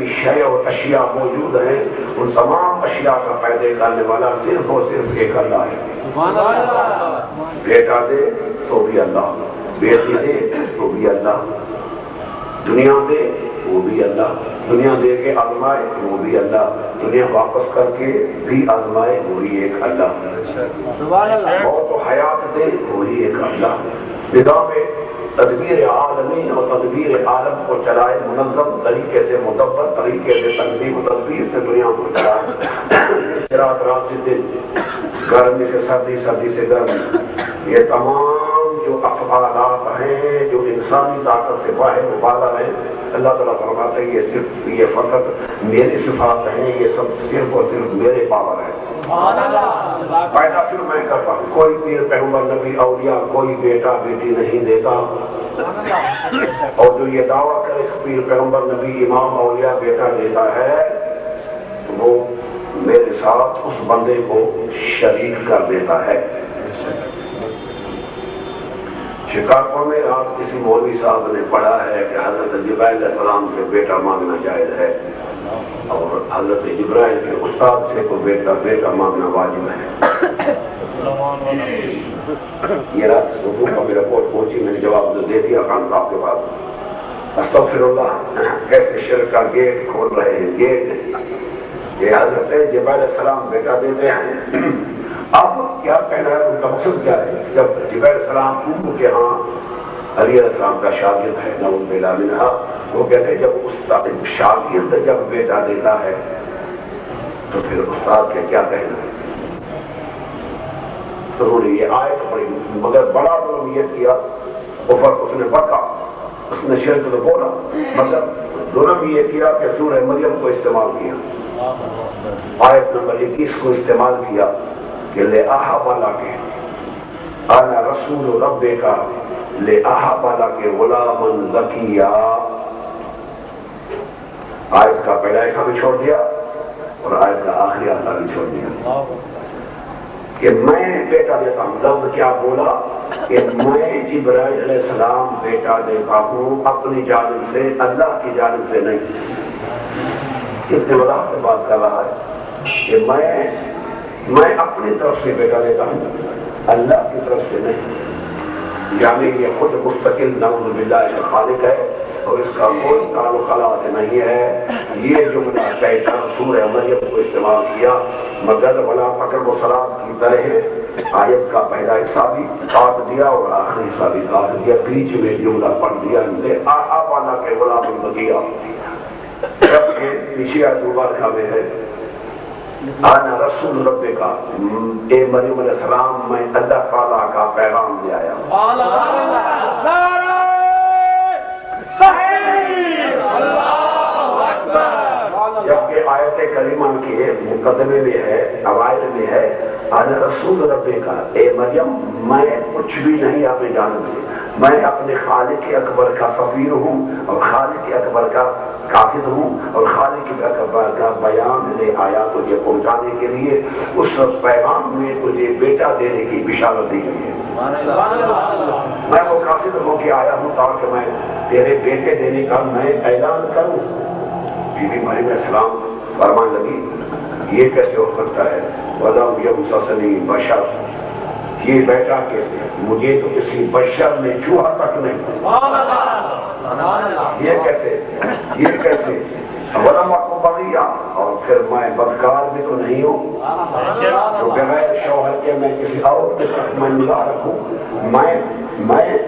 بھی شے اور اشیاء موجود ہیں، ان تمام اشیاء کا پیدا کرنے والا صرف اور صرف ایک اللہ ہے۔ بیٹا دے تو بھی اللہ، بیٹی دے تو بھی اللہ، دنیا دے وہ بھی اللہ، دنیا دے کے آزمائے وہ بھی اللہ، دنیا واپس کر کے بھی آزمائے وہی ایک اللہ، موت و حیات دے وہی ایک اللہ، نظام تدبیر عالمین اور تدبیر عالم کو چلائے، منظم طریقے سے، مدبر طریقے سے، تنظیم و تدبیر سے دنیا کو چلائے، رات رات سے دن، گرمی سے سردی، سردی سے گرمی، یہ تمام جو افعالات ہیں جو انسانی طاقت سے باہر مبالغ ہیں، اللہ تعالیٰ فرماتے ہیں یہ فقط میری صفات ہیں، یہ سب صرف اور صرف میرے پاور ہے، پیدا صرف میں کرتا ہوں، کوئی پیر پیغمبر نبی اولیاء کوئی بیٹا بیٹی نہیں دیتا، اور جو یہ دعویٰ کرے پیر پیغمبر نبی امام اولیاء بیٹا دیتا ہے وہ میرے ساتھ اس بندے کو شریک کر دیتا ہے۔ شکارپور میں رات کسی مولوی صاحب نے پڑھا ہے کہ حضرت جبرائیل علیہ السلام سے بیٹا مانگنا جائز ہے، اور حضرت جبرائیل کے استاد سے کو بیٹا مانگنا واجب ہے۔ یہ رات صبح کا میرا رپورٹ پہنچی، میں نے جواب دے دیا خان صاحب کے پاس، استغفر اللہ، کیسے شرک کا گیٹ کھول رہے ہیں، گیٹ، یہ حضرت جبرائیل علیہ السلام بیٹا دیتے ہیں۔ اب کیا کہنا ہے، ان کا مقصد کیا ہے؟ جب جبرائیل علیہ السلام ان کے ہاں علی علیہ السلام کا شاگرد ہے، نعوذ باللہ منہا، وہ کہتے ہیں جب استاد شاگرد جب بیٹا دیتا ہے تو پھر استاد کے کیا کہنا ہے؟ تو انہوں نے یہ آیت پڑھی، مگر بڑا ظلم یہ کیا، اوپر اس نے بکا، اس نے شرک تو بولا، مگر ظلم یہ کیا کہ سورہ مریم کو استعمال کیا، آیت نمبر 21 کو استعمال کیا کہ لے آہا بالا کے انا رسول ربے کا لے آہا بالا کے غلامن زکیہ، آیت کا پہلا ایسا بھی چھوڑ دیا اور آیت کا آخری آتا بھی چھوڑ دیا کہ میں بیٹا دیتا ہوں۔ لفظ کیا بولا کہ میں جبرائیل علیہ السلام بیٹا دیتا ہوں اپنی جانب سے، اللہ کی جانب سے نہیں۔ اس نے وضاحت سے بات کر رہا ہے کہ میں اپنی طرف سے بیٹا دیتا ہوں، اللہ کی طرف سے نہیں، یعنی یہ خود مستقل نعوذ باللہ کا خالق ہے اور اس کا کوئی تعلق اللہ سے نہیں ہے۔ یہ جملہ شیطان سورہ مریم کو استعمال کیا، مگر ولا تقربوا الصلاۃ کی طرح آیت کا پہلا حصہ بھی کاٹ دیا اور آخری حصہ بھی کاٹ دیا، بیچ میں جملہ پڑھ دیا، لے آہا بالا کے غلام بقیہ، جبکہ پیچھے دوبارہ میں ہے آنا رسول ربے کا، اے مریم علیہ السلام میں اللہ تعالیٰ کا پیغام لے آیا ہوں۔ جبکہ آیت کریمہ کے مقدمے میں ہے، اوائل میں ہے آنا رسول ربے کا، اے مریم میں کچھ بھی نہیں اپنی جانب سے، میں اپنے خالق اکبر کا سفیر ہوں اور خالق اکبر کا کاتب ہوں، اور خالق اکبر کا بیان لے آیا تجھے پہنچانے کے لیے، اس پیغام میں تجھے بیٹا دینے کی بشارت دی گئی ہے۔ میں وہ کاتب ہو کے آیا ہوں تاکہ میں تیرے بیٹے دینے کا میں اعلان کروں۔ بی بی مریم علیہ السلام فرمان لگی یہ کیسے ہو سکتا ہے، وَلَمْ يَمْسَسْنِي بَشَرٌ، یہ بیٹا کیسے، مجھے تو کسی بشر نے چھوا تک نہیں، یہ کیسے وَلَمْ أَكُ بَغِيًّا، اور پھر میں بدکار بھی تو نہیں ہوں، تو بغیر شوہر کے میں کسی اور کے ساتھ میں نگاہ رکھوں، میں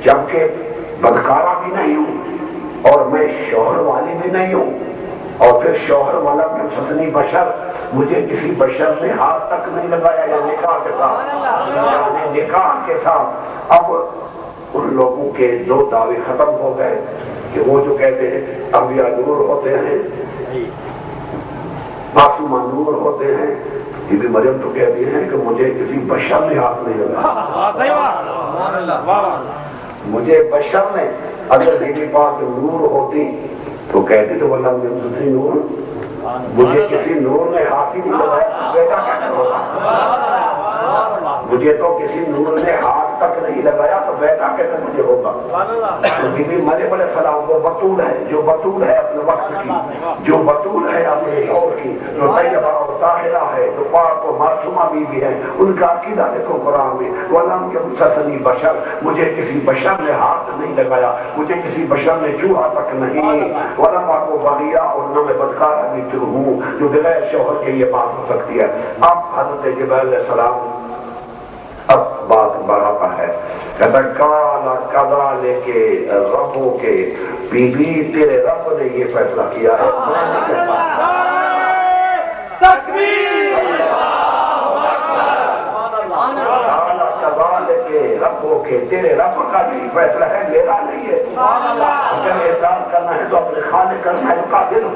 جبکہ بدکارہ بھی نہیں ہوں اور میں شوہر والی بھی نہیں ہوں، اور پھر شوہر والا سسنی بشر، مجھے کسی بشر نے ہاتھ تک نہیں لگایا، یا نکاح کے ساتھ، یعنی نکاح کے ساتھ۔ اب ان لوگوں کے دو دعوے ختم ہو گئے کہ وہ جو کہتے ہیں انبیاء نور ہوتے ہیں، معصومہ نور ہوتے ہیں، بی بی مریم تو کہتی ہیں کہ مجھے کسی بشر نے ہاتھ نہیں لگایا، مجھے بشر نے، اگر بی بی پاک نور ہوتی تو کہتی تو واللہ مجھے نور، مجھے کسی نور نے ہاتھ ہی نہیں لگایا، بیٹا کیسے ہوگا؟ مجھے تو کسی نور نے ہاتھ تک نہیں لگایا تو بیٹا کیسے مجھے ہوگا؟ بی بی مریم علیہ السلام وہ بطول ہے، جو بطول ہے اپنے وقت کی، جو بطول ہے اپنے دور کی، جو طیبہ اور طاہرہ ہے، جو پاک و معصومہ بی بی ہے، ان کا عقیدہ دیکھو قرآن میں وَلَمْ يَمْسَسْنِي بَشَرٌ، مجھے کسی بشر نے ہاتھ نہیں لگایا، مجھے کسی بشر نے چوہا تک نہیں، وَلَمْ أَكُ بَغِيًّا، اور نہ میں بدکار بھی ہوں جو بغیر شوہر کے یہ بات ہو سکتی ہے۔ اب حضرت جبرائیل علیہ السلام اب بات بڑھاتا ہے، کہتا کالا کذالک ربو کے بی بی تیرے رب نے یہ فیصلہ کیا ہے، میں نہیں کہتا۔ ربوں کے تیرے رب کا بھی فیصلہ ہے، میرا نہیں ہے۔ اگر اعتراض کرنا ہے تو اپنے خالق کرنا ہے، قادر ہوں،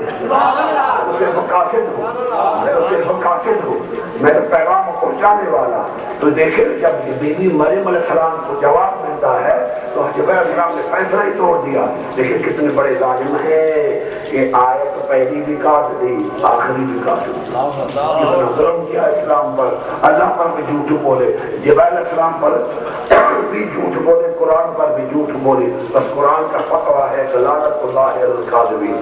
اسے مقاصد ہوں، میں اسے مقاصد ہوں، میں پیغام پہنچانے والا۔ تو دیکھیں جب بی بی مریم علیہ السلام کو جواب ملتا ہے تو جبرائیل علیہ السلام نے فیصلہ ہی توڑ دیا۔ لیکن کتنے بڑے ظالم ہیں کہ آیت پہلی بھی کاٹ دی، آخری بھی کاٹ دی، کتنا ظلم کیا اسلام پر، اللہ پر بھی جھوٹ بولے، جبرائیل علیہ السلام پر بھی جھوٹ بولے، قرآن پر بھی جھوٹ بولے۔ بس قرآن کا فتویٰ ہے کہ لعنت اللہ علی الکاذبین،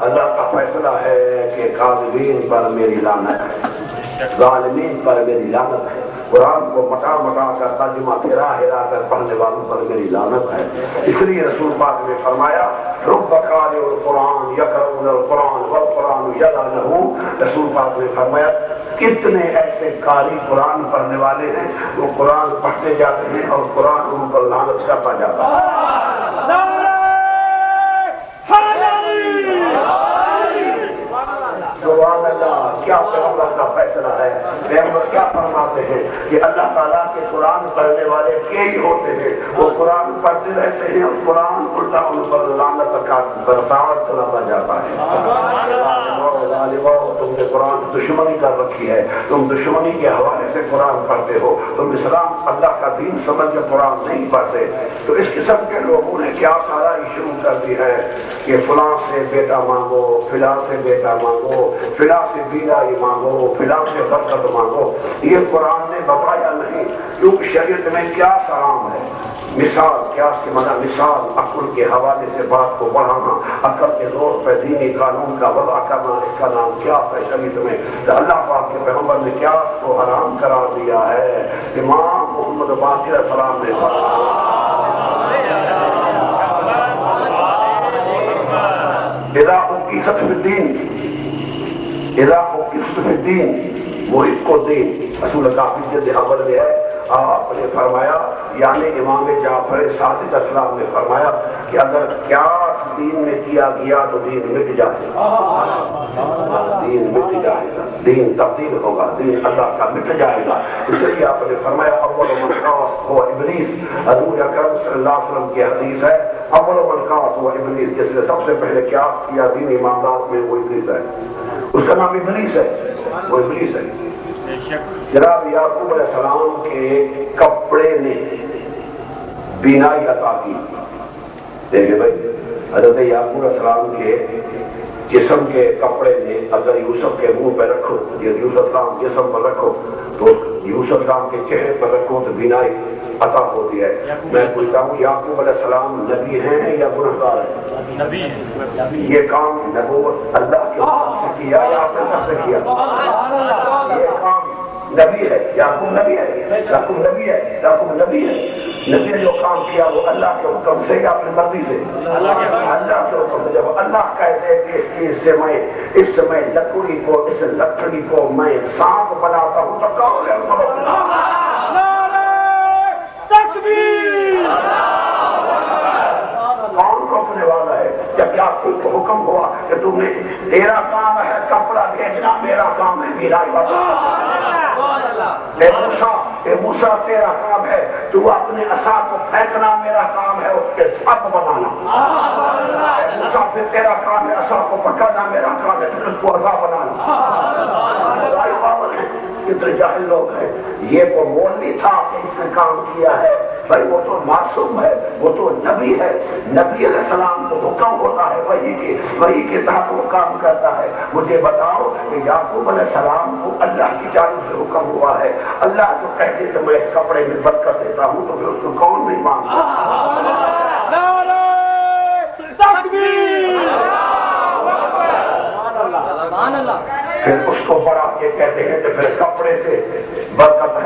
اللہ کا فیصلہ ہے کہ کاذبین پر میری لعنت ہے، ظالمین پر میری لعنت ہے۔ قرآن کو مٹا مٹا کر ترجمہ ہرا ہرا کر پڑھنے والوں پر میری لعنت ہے۔ اس لیے رسول پاک نے فرمایا رب قارئ القرآن یقرؤون القرآن والقرآن یلعنہ، رسول پاک نے فرمایا کتنے ایسے قاری قرآن پڑھنے والے ہیں وہ قرآن پڑھتے جاتے ہیں اور قرآن ان پر لعنت کرتا جاتا ہے۔ سبحان اللہ، کیا پیغمبر کا فیصلہ ہے۔ پیغمبر کیا فرماتے ہیں کہ اللہ تعالیٰ کے قرآن پڑھنے والے کئی ہوتے ہیں، وہ قرآن پڑھتے رہتے ہیں اور قرآن الٹا ان پر لعنت کا برساوٹ چلاتا جاتا ہے۔ تم نے قرآن دشمنی کر رکھی ہے، تم دشمنی کے حوالے سے قرآن پڑھتے ہو، تم اسلام اللہ کا دین سمجھ کے قرآن نہیں پڑھتے۔ تو اس قسم کے لوگوں نے کیا سارا شروع کر دی ہے کہ فلاں سے بیٹا مانگو، فلاں سے بیٹا مانگو، فلاں سے بیوی مانگو، فلاں سے برکت مانگو۔ یہ قرآن نے بتایا نہیں، کیونکہ شریعت میں کیا حرام ہے۔ مثال قیاس کے معنی مثال، عقل کے حوالے سے بات کو بڑھانا، عقل کے زور پہ دینی قانون کا وضع کرنا، اس کا نام قیاس ہے شریعت میں۔ تو اللہ پاک کے پیغمبر نے قیاس کو حرام قرار دیا ہے۔ امام محمد باقر علیہ السلام نے اذا اقیست فی الدین، اذا اقیست فی الدین محق کو دین، اصول کافی جلد اول میں ہے۔ آپ نے فرمایا یعنی امام جعفر صادق اسلام نے فرمایا کہ اگر قیاس دین میں کیا گیا تو دین مٹ جائے گا، دین مٹ جائے گا، دین تبدیل ہوگا، دین اللہ کا مٹ جائے گا۔ اس لیے آپ نے فرمایا اول من قاس هو ابلیس، حضور اکرم صلی اللہ علیہ وسلم کی حدیث ہے اول من قاس هو ابلیس، جس نے سب سے پہلے قیاس کیا دینی معاملات میں وہ ابلیس ہے، اس کا نام ابلیس ہے، وہ ابلیس ہے۔ جناب یعقوب علیہ السلام کے کپڑے نے بینائی عطا کی۔ دیکھیں بھائی حضرت یعقوب علیہ السلام کے جسم کے کپڑے نے اگر یوسف کے منہ پہ رکھو، یوسف السلام جسم پر رکھو تو یوسف السلام کے چہرے پر رکھو تو بینائی عطا ہوتی ہے۔ میں پوچھتا ہوں یعقوب علیہ السلام نبی ہیں یا گنہگار ہیں؟ نبی ہیں۔ یہ کام نبوت اللہ کے حکم سے کیا یا اپنے طرف سے کیا؟ یہ کام نبی ہے، یعقوب نبی ہے، یعقوب نبی ہے، یعقوب نبی ہے۔ نبی نے جو کام کیا وہ اللہ کے حکم سے یا اپنی مرضی سے؟ اللہ کے حکم سے۔ جب اللہ کہتے کہ اس میں لکڑی کو، اس لکڑی کو میں سانپ بناتا ہوں تو کون ہے؟ کون روکنے والا ہے؟ جب یعقوب کو حکم ہوا کہ تم نے تیرا کام ہے کپڑا بھیجنا، میرا کام ہے بینائی بنانا۔ اے موسیٰ تیرا کام ہے تو اپنے عصا کو پھینکنا، میرا کام ہے اس کے سب بنانا۔ اے موسیٰ پھر تیرا کام ہے عصا کو پکڑنا، میرا کام ہے اس کو عصا بنانا۔ کتنے جاہل لوگ ہیں، یہ وہ مولوی تھا کہ اس نے کام کیا ہے، بھائی وہ تو معصوم ہے، وہ تو نبی ہے، نبی علیہ السلام کو حکم ہوتا ہے وہی کے تحت وہ کام کرتا ہے۔ مجھے بتاؤ کہ یعقوب علیہ السلام کو اللہ کی جانب سے حکم ہوا ہے، اللہ جو کہتے کہ میں اس کپڑے میں برکت دیتا ہوں تو پھر اس کو کون نہیں مانگتا؟ پھر اس کو بڑھا کے کہتے ہیں کہ پھر کپڑے سے برکت